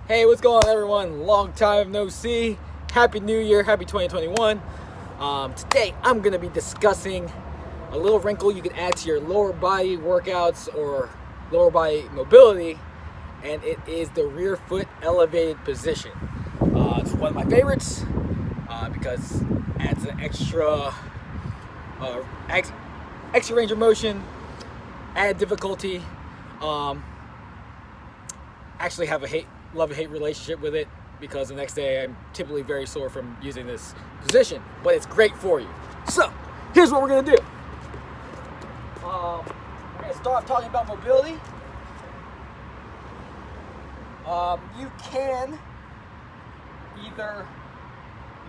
Hey, what's going on, everyone? Long time no see. Happy New Year. Happy 2021. Today, I'm going to be discussing a little wrinkle you can add to your lower body workouts or lower body mobility, and it is the rear foot elevated position. It's one of my favorites because it adds an extra range of motion, added difficulty. Actually have a love-hate relationship with it because the next day I'm typically very sore from using this position, but it's great for you. So here's what we're gonna do. We're gonna start off talking about mobility. You can either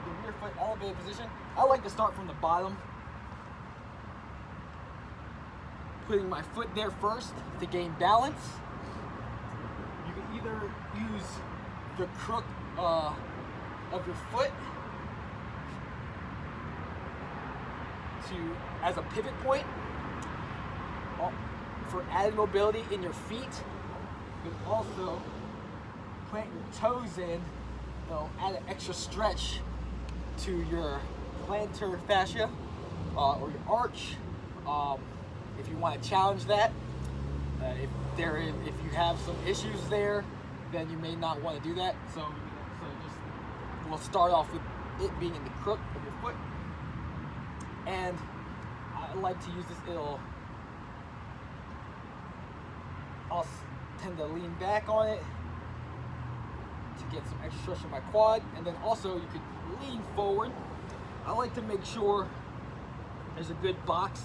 the rear foot elevated position. I like to start from the bottom, putting my foot there first to gain balance. You can either use the crook of your foot as a pivot point for added mobility in your feet. You can also plant your toes in, add an extra stretch to your plantar fascia or your arch. If you want to challenge that, if you have some issues there, then you may not want to do that. So we'll start off with it being in the crook of your foot. And I like to use this. I'll tend to lean back on it to get some extra stretch in my quad. And then also you could lean forward. I like to make sure there's a good box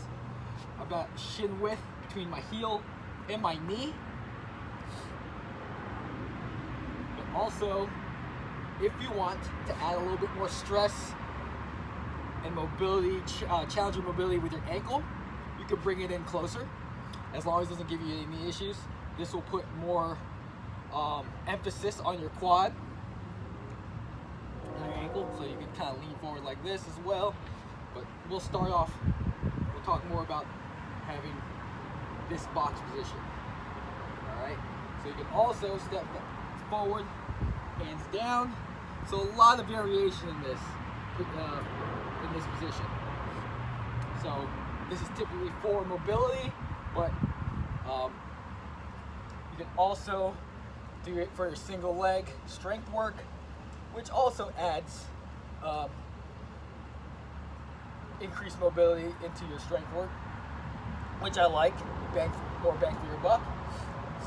about shin width between my heel and my knee. But also, if you want to add a little bit more stress and mobility, challenge your mobility with your ankle, you can bring it in closer. As long as it doesn't give you any issues, this will put more emphasis on your quad and your ankle, so you can kind of lean forward like this as well. But we'll talk more about having this box position. Alright, so you can also step forward, hands down. So a lot of variation in this position. So this is typically for mobility, but you can also do it for your single leg strength work, which also adds increased mobility into your strength work, which I like. More bang for your buck.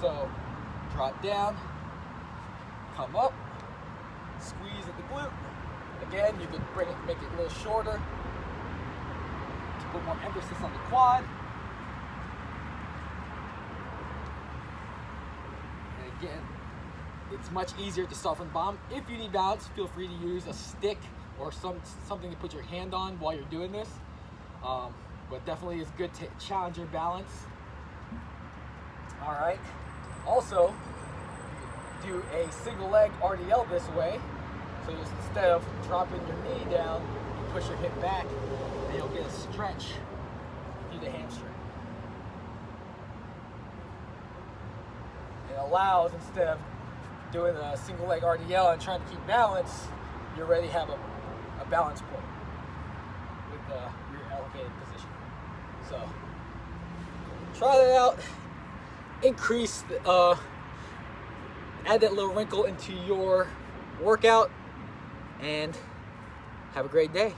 So drop down, come up, squeeze at the glute. Again, you could make it a little shorter to put more emphasis on the quad. And again, it's much easier to start from the bottom. If you need balance, feel free to use a stick or something to put your hand on while you're doing this. But definitely it's good to challenge your balance. All right. Also, do a single leg RDL this way. So just instead of dropping your knee down, you push your hip back, and you'll get a stretch through the hamstring. It allows, instead of doing a single leg RDL and trying to keep balance, you already have a balance point with your elevated position. So try that out. Increase, add that little wrinkle into your workout, and have a great day.